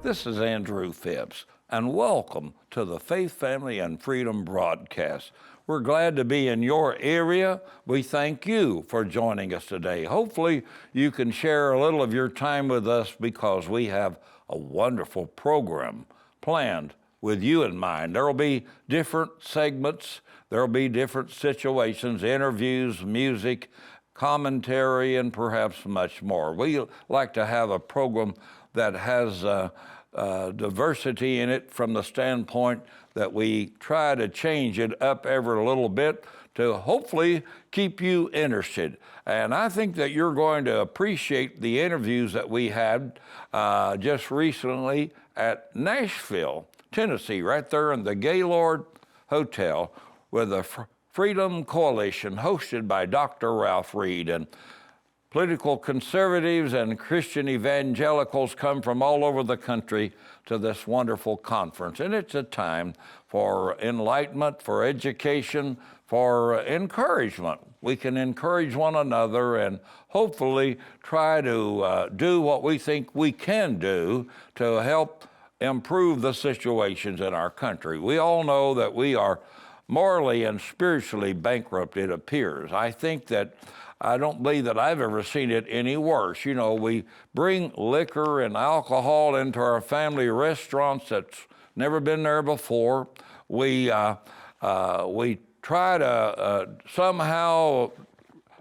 This is Andrew Phipps, and welcome to the Faith, Family, and Freedom broadcast. We're glad to be in your area. We thank you for joining us today. Hopefully, you can share a little of your time with us because we have a wonderful program planned with you in mind. There will be different segments. There will be different situations, interviews, music, commentary, and perhaps much more. We like to have a program that has diversity in it from the standpoint that we try to change it up every little bit to hopefully keep you interested. And I think that you're going to appreciate the interviews that we had just recently at Nashville, Tennessee, right there in the Gaylord Hotel with the Freedom Coalition hosted by Dr. Ralph Reed. And political conservatives and Christian evangelicals come from all over the country to this wonderful conference. And it's a time for enlightenment, for education, for encouragement. We can encourage one another and hopefully try to do what we think we can do to help improve the situations in our country. We all know that we are morally and spiritually bankrupt, it appears. I don't believe that I've ever seen it any worse. You know, we bring liquor and alcohol into our family restaurants that's never been there before. We try to somehow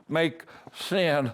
make sin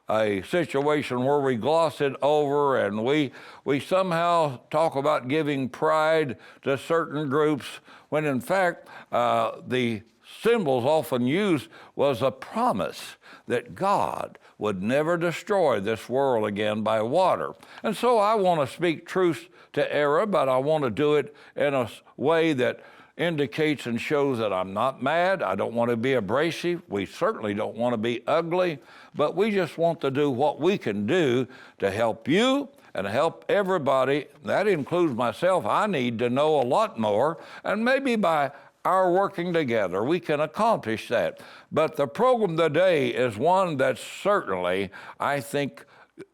a situation where we gloss it over, and we somehow talk about giving pride to certain groups when in fact the symbols often used was a promise that God would never destroy this world again by water. And so I want to speak truth to error, but I want to do it in a way that indicates and shows that I'm not mad. I don't want to be abrasive. We certainly don't want to be ugly, but we just want to do what we can do to help you and help everybody. That includes myself. I need to know a lot more, and maybe by our working together, we can accomplish that. But the program today is one that certainly, I think,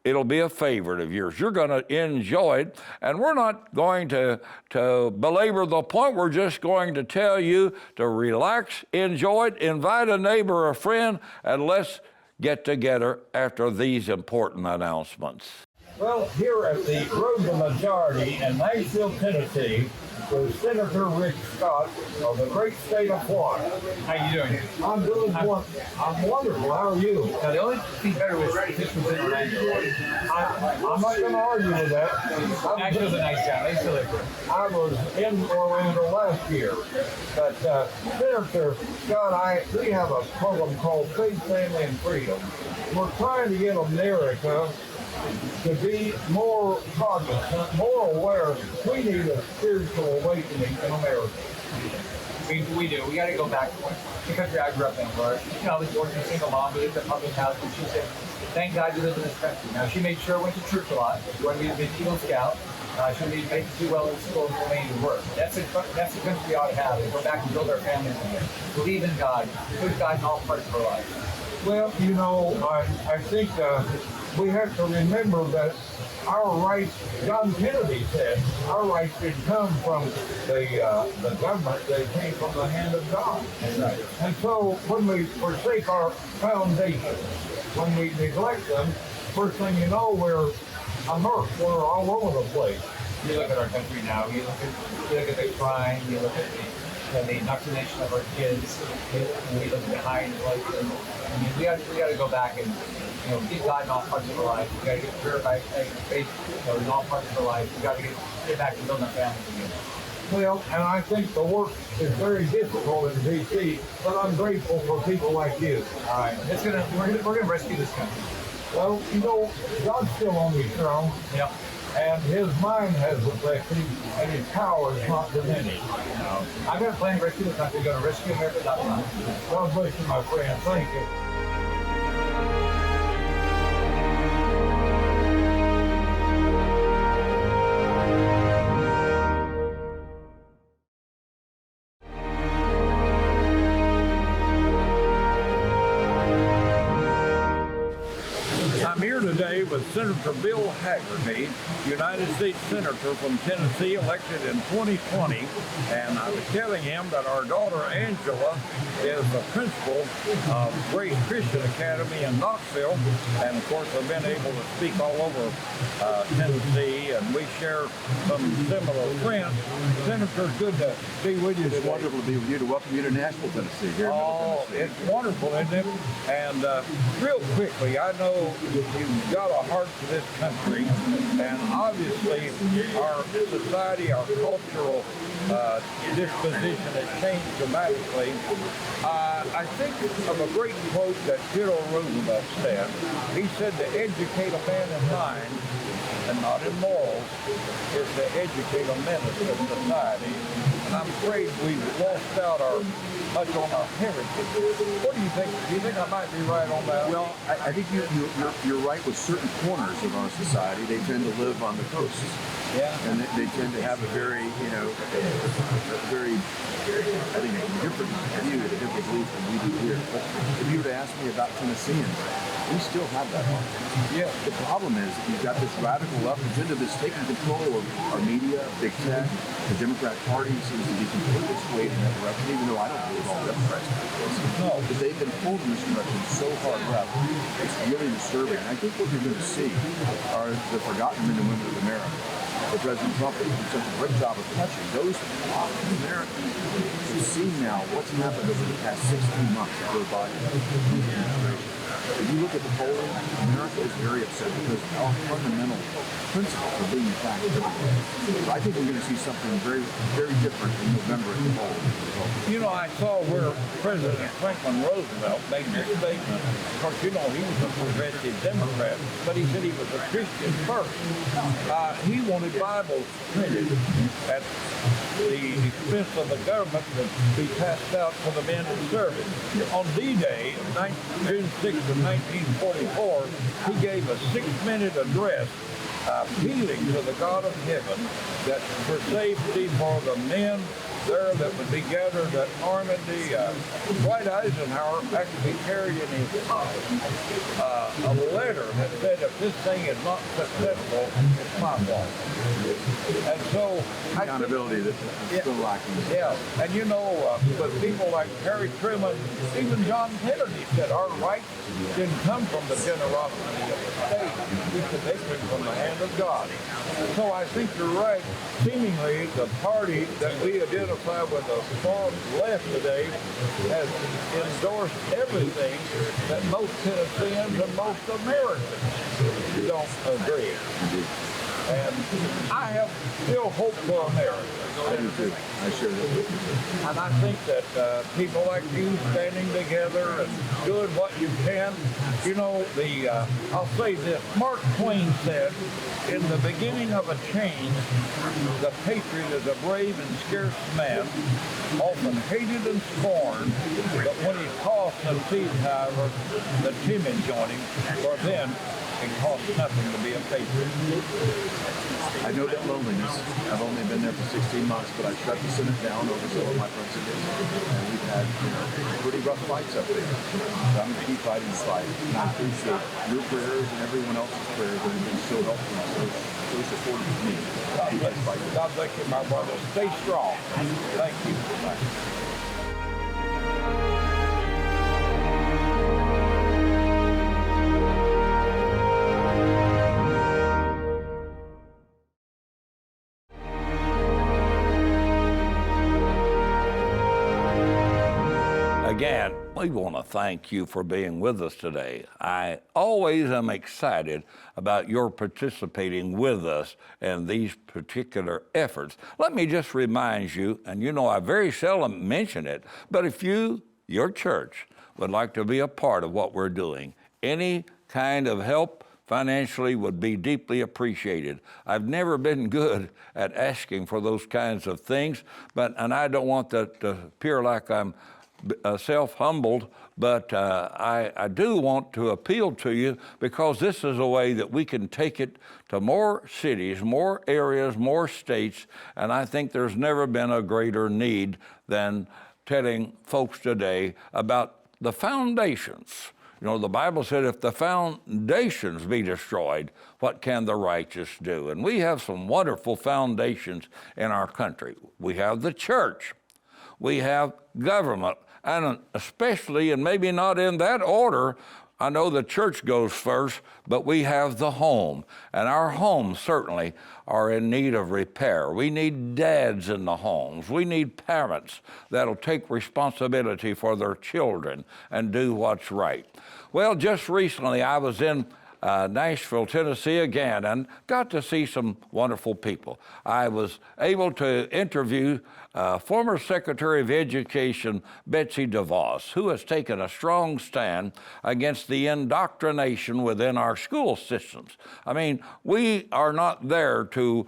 it'll be a favorite of yours. You're going to enjoy it, and we're not going to belabor the point. We're just going to tell you to relax, enjoy it, invite a neighbor or a friend, and let's get together after these important announcements. Well, here at the Road to Majority in Nashville, Tennessee, with Senator Rick Scott of the great state of Florida. How you doing? I'm doing I'm wonderful. How are you? Now, the only thing better was Phipps was in Orlando. I'm not going to argue with that. Nashville's a nice town. They still live here. I was in Orlando last year. But Senator Scott, we have a program called Faith, Family, and Freedom. We're trying to get America to be more cognizant, more aware. We need a spiritual awakening in America. We do. We got to go back. The country I grew up in, Florida. You know, I was born in a single mom. We lived in a public house, and she said, "Thank God you live in this country." Now, she made sure I went to church a lot. She wanted me to be a Eagle Scout. She wanted me to do well in school and remain to work. That's the country we ought to have. We go back and build our families again. Believe in God. Put God in all parts of our life. Well, you know, I think we have to remember that our rights, John Kennedy said, our rights didn't come from the government, they came from the hand of God. That's right. And so when we forsake our foundations, when we neglect them, first thing you know, we're immersed, we're all over the place. You look at our country now, you look at the crime, you look at the indoctrination of our kids, we look at the high inflation. I mean, we got to go back and get God in all parts of our life. We got to get prayer by faith, in all parts of our life. We got to get back to building our families again. Well, and I think the work is very difficult in D.C., but I'm grateful for people like you. All right, we're gonna rescue this country. Well, you know, God's still on his throne. Yep. And his mind has affected, and his power is not diminished. I'm going to plan to rescue the country. Go to rescueamerica.com. God bless you, my friend. Thank you. I'm here today with Senator Bill Hagerty, United States Senator from Tennessee, elected in 2020. And I was telling him that our daughter Angela is the principal of Grace Christian Academy in Knoxville. And of course, I've been able to speak all over Tennessee, and we share some similar friends. Senator, good to be with you today. It's wonderful to be with you, to welcome you to Nashville, Tennessee. Here in Middle Tennessee. It's wonderful, isn't it? And real quickly, I know you've got a heart for this country, and obviously our society, our cultural disposition has changed dramatically. I think of a great quote that Theodore Roosevelt said. He said, to educate a man in mind and not in morals is to educate a menace in society. And I'm afraid we've lost out much on our heritage. What do you think? Do you think I might be right on that? Well, I think you're right with certain corners of our society. They tend to live on the coast. Yeah. And they tend to have a very, I think, different view, a different belief than we do here. But if you were to ask me about Tennesseans, we still have that heart. Yeah. The problem is you've got this radical left agenda that's taking control of our media, big tech. The Democrat Party seems to be completely swayed in that direction, even though I don't believe all Democrats do this. No. But they've been pulled in this direction so hard left, it's really disturbing. And I think what you're going to see are the forgotten men and women of America. The President Trump has done such a great job of touching those Americans who see now what's happened over the past 16 months of Joe Biden. If you look at the polling, America is very upset because our fundamental principles are being attacked everywhere. So I think we're going to see something very, very different in November at the polling. You know, I saw where President Franklin Roosevelt made this statement. Of course, you know, he was a progressive Democrat, but he said he was a Christian first. He wanted Bibles printed at the expense of the government to be passed out for the men in service. On D-Day, June 6th of 1944, he gave a 6-minute address appealing to the God of heaven that for safety for the men there that would be gathered at Normandy. Dwight Eisenhower actually carried in his pocket a letter that said, if this thing is not successful, it's my fault. And so Accountability that's still lacking. yeah, and you know, but people like Harry Truman, even John Kennedy said our rights didn't come from the generosity of the state. We said they came from the hand of God. So I think you're right. Seemingly, the party that we identify with the far left today has endorsed everything that most Tennesseans and most Americans don't agree. And I have still hope for America. I do too. I share that with you. And I think that people like you standing together and doing what you can, you know, I'll say this, Mark Twain said, in the beginning of a change, the patriot is a brave and scarce man, often hated and scorned, but when he tossed and seized, however, the timid join him, for then it costs nothing to be a patriot. I know that loneliness. I've only been there for 16 months, but I've shut the Senate down over some of my principles. And we've had pretty rough fights up there. So I'm going to keep fighting the fight. And I appreciate your prayers and everyone else's prayers that have been so helpful and so supportive of me. God bless you, my brother. Stay strong. Thank you. Again, we want to thank you for being with us today. I always am excited about your participating with us in these particular efforts. Let me just remind you, and you know I very seldom mention it, but if you, your church, would like to be a part of what we're doing, any kind of help financially would be deeply appreciated. I've never been good at asking for those kinds of things, and I don't want that to appear like I'm self-humbled, but I do want to appeal to you because this is a way that we can take it to more cities, more areas, more states, and I think there's never been a greater need than telling folks today about the foundations. You know, the Bible said, if the foundations be destroyed, what can the righteous do? And we have some wonderful foundations in our country. We have the church. We have government. And especially, and maybe not in that order, I know the church goes first, but we have the home. And our homes certainly are in need of repair. We need dads in the homes. We need parents that'll take responsibility for their children and do what's right. Well, just recently I was in Nashville, Tennessee again, and got to see some wonderful people. I was able to interview former Secretary of Education Betsy DeVos, who has taken a strong stand against the indoctrination within our school systems. I mean, we are not there to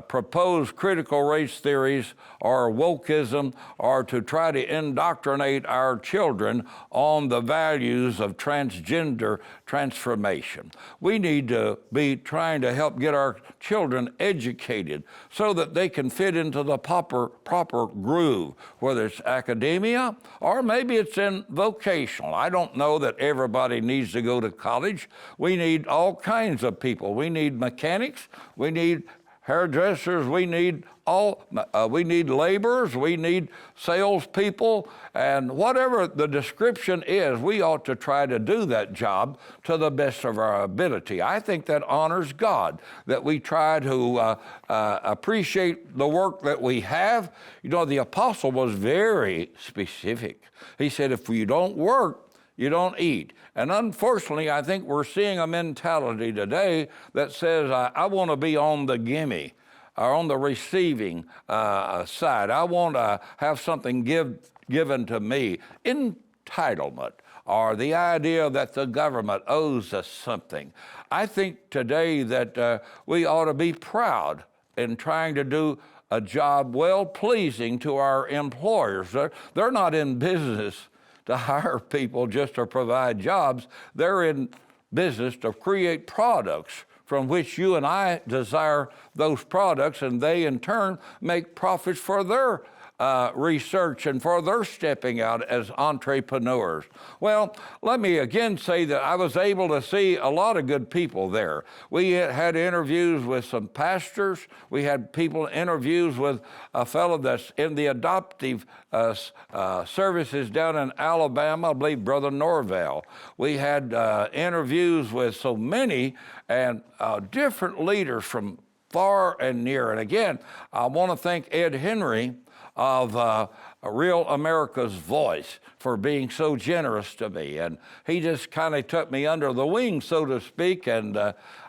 propose critical race theories or wokeism or to try to indoctrinate our children on the values of transgender transformation. We need to be trying to help get our children educated so that they can fit into the proper groove, whether it's academia or maybe it's in vocational. I don't know that everybody needs to go to college. We need all kinds of people. We need mechanics, we need hairdressers, we need laborers, we need salespeople, and whatever the description is, we ought to try to do that job to the best of our ability. I think that honors God, that we try to appreciate the work that we have. You know, the apostle was very specific. He said, if you don't work, you don't eat. And unfortunately, I think we're seeing a mentality today that says, I want to be on the gimme or on the receiving side. I want to have something given to me. Entitlement, or the idea that the government owes us something. I think today that we ought to be proud in trying to do a job well-pleasing to our employers. They're not in business to hire people just to provide jobs. They're in business to create products from which you and I desire those products, and they in turn make profits for their research and for their stepping out as entrepreneurs. Well, let me again say that I was able to see a lot of good people there. We had interviews with some pastors. We had interviews with a fellow that's in the adoptive services down in Alabama, I believe Brother Norvell. We had interviews with so many and different leaders from far and near. And again, I want to thank Ed Henry of Real America's Voice for being so generous to me. And he just kind of took me under the wing, so to speak, and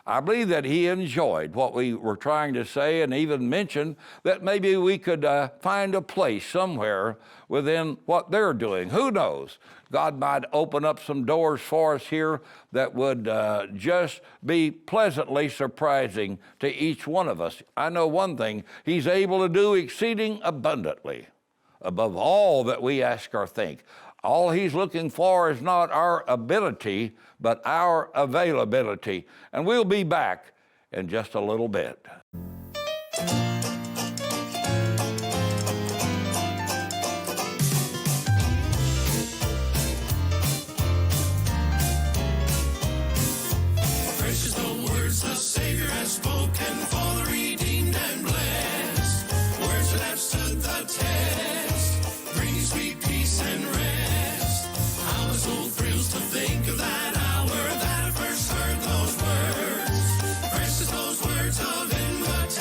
I believe that he enjoyed what we were trying to say, and even mentioned that maybe we could find a place somewhere within what they're doing. Who knows? God might open up some doors for us here that would just be pleasantly surprising to each one of us. I know one thing, He's able to do exceeding abundantly above all that we ask or think. All He's looking for is not our ability, but our availability. And we'll be back in just a little bit. Precious the words the Savior has spoken for the redeemed and blessed. Words that have stood the test, bringing sweet peace and rest. I was so thrilled to think of that hour that I first heard those words. Precious those words of invitation.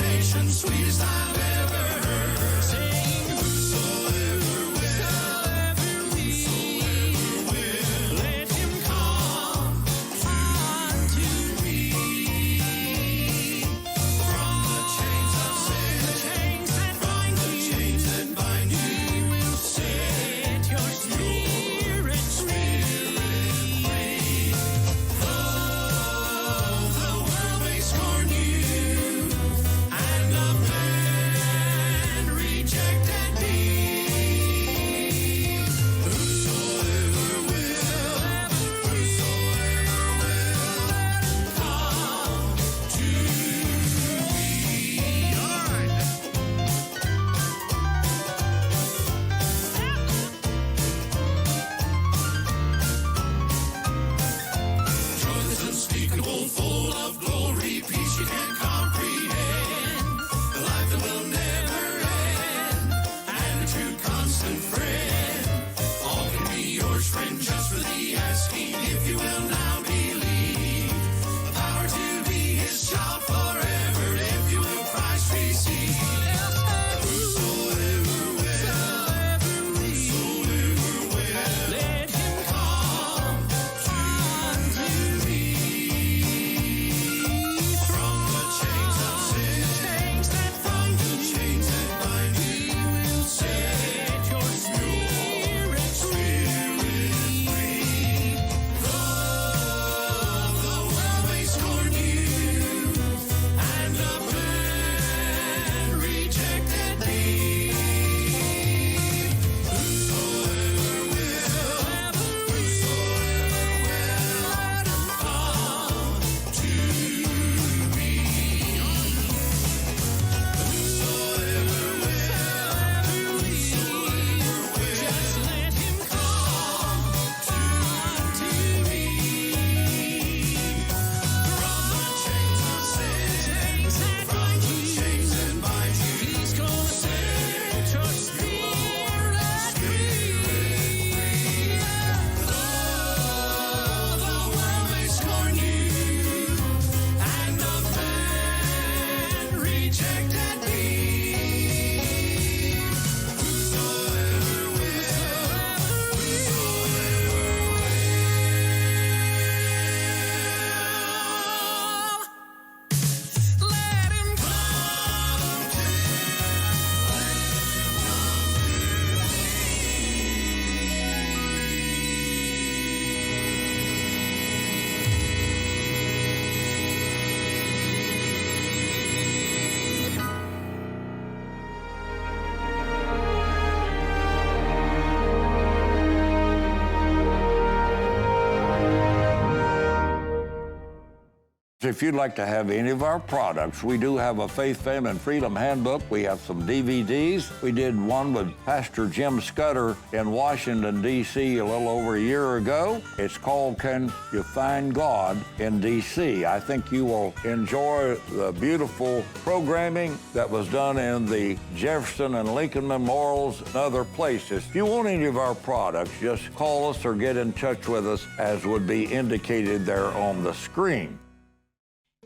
If you'd like to have any of our products, we do have a Faith, Family, and Freedom handbook. We have some DVDs. We did one with Pastor Jim Scudder in Washington, D.C. a little over a year ago. It's called Can You Find God in D.C.? I think you will enjoy the beautiful programming that was done in the Jefferson and Lincoln Memorials and other places. If you want any of our products, just call us or get in touch with us as would be indicated there on the screen.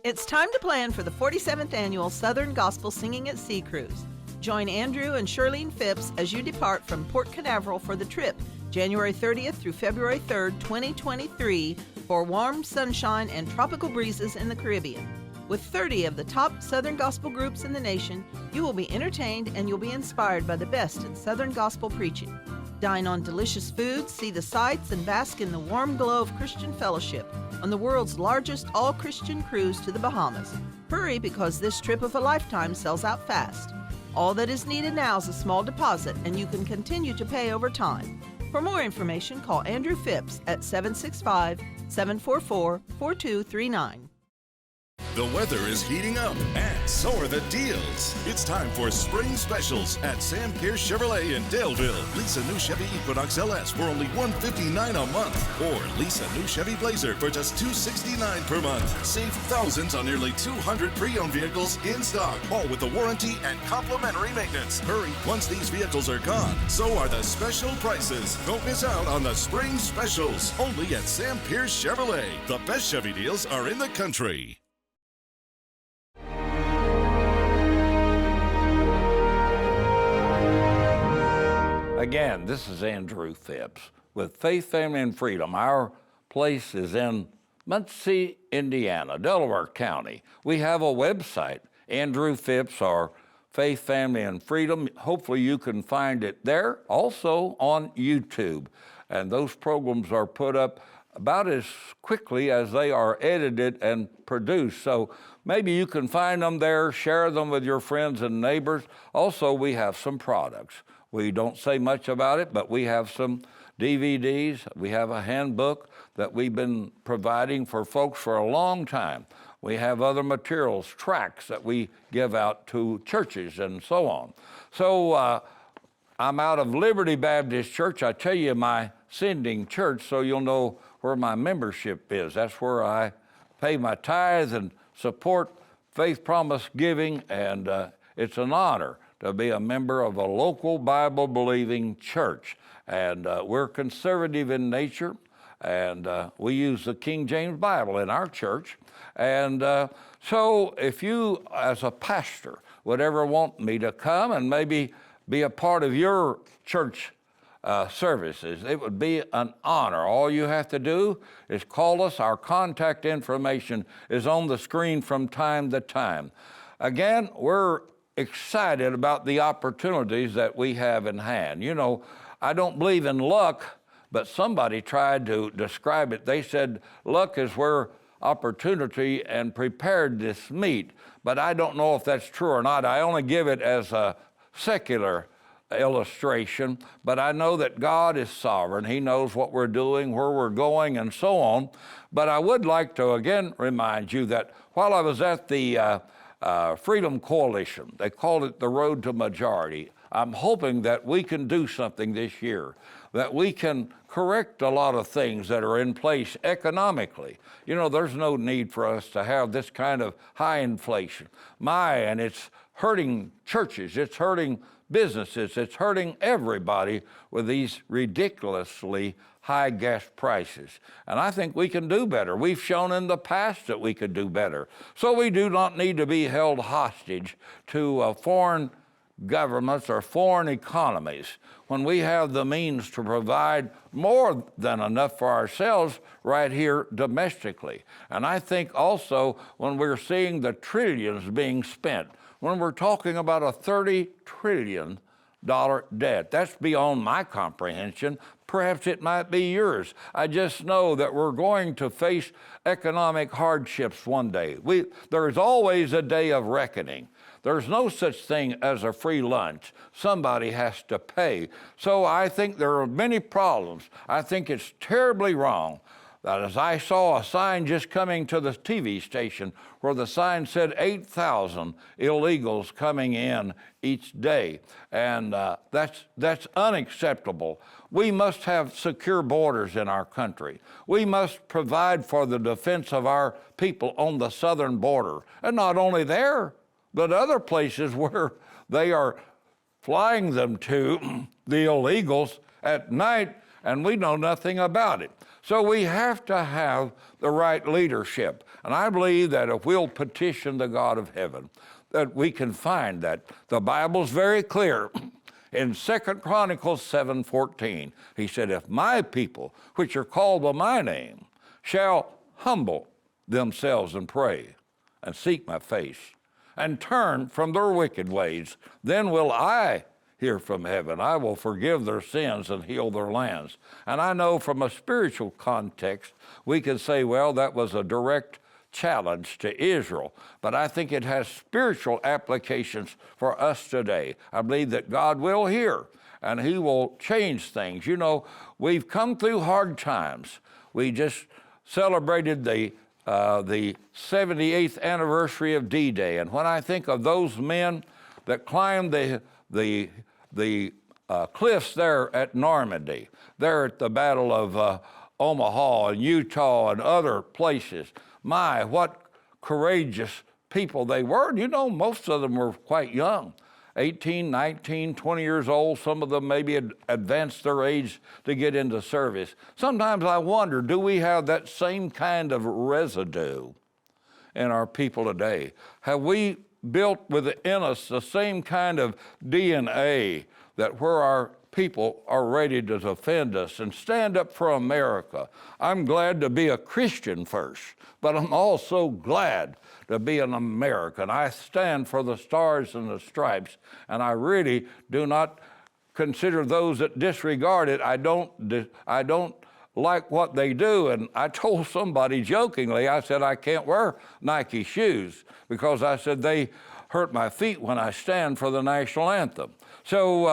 It's time to plan for the 47th Annual Southern Gospel Singing at Sea Cruise. Join Andrew and Shirlene Phipps as you depart from Port Canaveral for the trip, January 30th through February 3rd, 2023, for warm sunshine and tropical breezes in the Caribbean. With 30 of the top Southern Gospel groups in the nation, you will be entertained and you'll be inspired by the best in Southern Gospel preaching. Dine on delicious foods, see the sights, and bask in the warm glow of Christian fellowship on the world's largest all-Christian cruise to the Bahamas. Hurry, because this trip of a lifetime sells out fast. All that is needed now is a small deposit, and you can continue to pay over time. For more information, call Andrew Phipps at 765-744-4239. The weather is heating up, and so are the deals. It's time for spring specials at Sam Pierce Chevrolet in Daleville. Lease a new Chevy Equinox LS for only $159 a month, or lease a new Chevy Blazer for just $269 per month. Save thousands on nearly 200 pre-owned vehicles in stock, all with the warranty and complimentary maintenance. Hurry, once these vehicles are gone, so are the special prices. Don't miss out on the spring specials, only at Sam Pierce Chevrolet. The best Chevy deals are in the country. Again, this is Andrew Phipps with Faith, Family, and Freedom. Our place is in Muncie, Indiana, Delaware County. We have a website, Andrew Phipps, or Faith, Family, and Freedom. Hopefully you can find it there, also on YouTube. And those programs are put up about as quickly as they are edited and produced. So maybe you can find them there, share them with your friends and neighbors. Also, we have some products. We don't say much about it, but we have some DVDs. We have a handbook that we've been providing for folks for a long time. We have other materials, tracts that we give out to churches and so on. So I'm out of Liberty Baptist Church. I tell you my sending church so you'll know where my membership is. That's where I pay my tithe and support Faith Promise Giving, and it's an honor to be a member of a local Bible-believing church. And we're conservative in nature, and we use the King James Bible in our church. And so if you, as a pastor, would ever want me to come and maybe be a part of your church services, it would be an honor. All you have to do is call us. Our contact information is on the screen from time to time. Again, we're excited about the opportunities that we have in hand. You know, I don't believe in luck, but somebody tried to describe it. They said luck is where opportunity and preparedness meet, but I don't know if that's true or not. I only give it as a secular illustration, but I know that God is sovereign. He knows what we're doing, where we're going, and so on. But I would like to again remind you that while I was at the Freedom Coalition, they called it the Road to Majority. I'm hoping that we can do something this year, that we can correct a lot of things that are in place economically. You know, there's no need for us to have this kind of high inflation. And it's hurting churches, it's hurting businesses, it's hurting everybody with these ridiculously high gas prices. And I think we can do better. We've shown in the past that we could do better. So we do not need to be held hostage to foreign governments or foreign economies when we have the means to provide more than enough for ourselves right here domestically. And I think also when we're seeing the trillions being spent, when we're talking about a $30 trillion debt, that's beyond my comprehension. Perhaps it might be yours. I just know that we're going to face economic hardships one day. There is always a day of reckoning. There's no such thing as a free lunch. Somebody has to pay. So I think there are many problems. I think it's terribly wrong that as I saw a sign just coming to the TV station where the sign said 8,000 illegals coming in each day. And that's unacceptable. We must have secure borders in our country. We must provide for the defense of our people on the southern border. And not only there, but other places where they are flying them to, the illegals, at night, and we know nothing about it. So we have to have the right leadership. And I believe that if we'll petition the God of heaven, that we can find that. The Bible's very clear. In 2 Chronicles 7:14, he said, if my people, which are called by my name, shall humble themselves and pray and seek my face and turn from their wicked ways, then will I hear from heaven. I will forgive their sins and heal their lands. And I know from a spiritual context, we can say, well, that was a direct challenge to Israel. But I think it has spiritual applications for us today. I believe that God will hear and he will change things. You know, we've come through hard times. We just celebrated the 78th anniversary of D-Day. And when I think of those men that climbed the cliffs there at Normandy, there at the Battle of Omaha and Utah and other places. My, what courageous people they were. You know, most of them were quite young, 18, 19, 20 years old. Some of them maybe had advanced their age to get into service. Sometimes I wonder, do we have that same kind of residue in our people today? Have we built within us the same kind of DNA that where our people are ready to defend us and stand up for America? I'm glad to be a Christian first, but I'm also glad to be an American. I stand for the stars and the stripes, and I really do not consider those that disregard it. I don't like what they do. And I told somebody jokingly, I said, I can't wear Nike shoes because I said they hurt my feet when I stand for the national anthem. So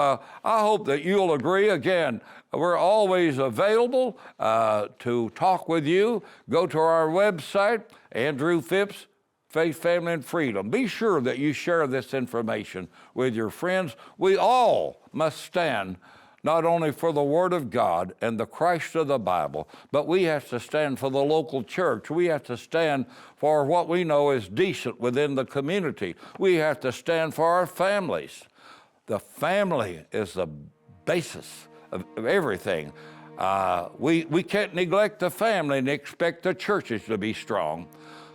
I hope that you'll agree. Again, we're always available to talk with you. Go to our website, Andrew Phipps, Faith, Family, and Freedom. Be sure that you share this information with your friends. We all must stand not only for the Word of God and the Christ of the Bible, but we have to stand for the local church. We have to stand for what we know is decent within the community. We have to stand for our families. The family is the basis of everything. We can't neglect the family and expect the churches to be strong.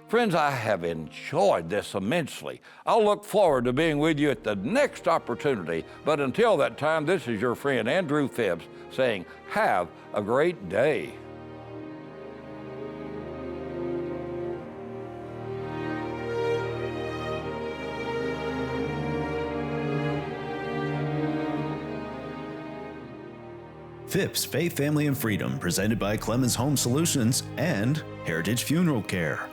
Friends, I have enjoyed this immensely. I'll look forward to being with you at the next opportunity. But until that time, this is your friend Andrew Phipps saying, have a great day. Phipps, Faith, Family, and Freedom, presented by Clemens Home Solutions and Heritage Funeral Care.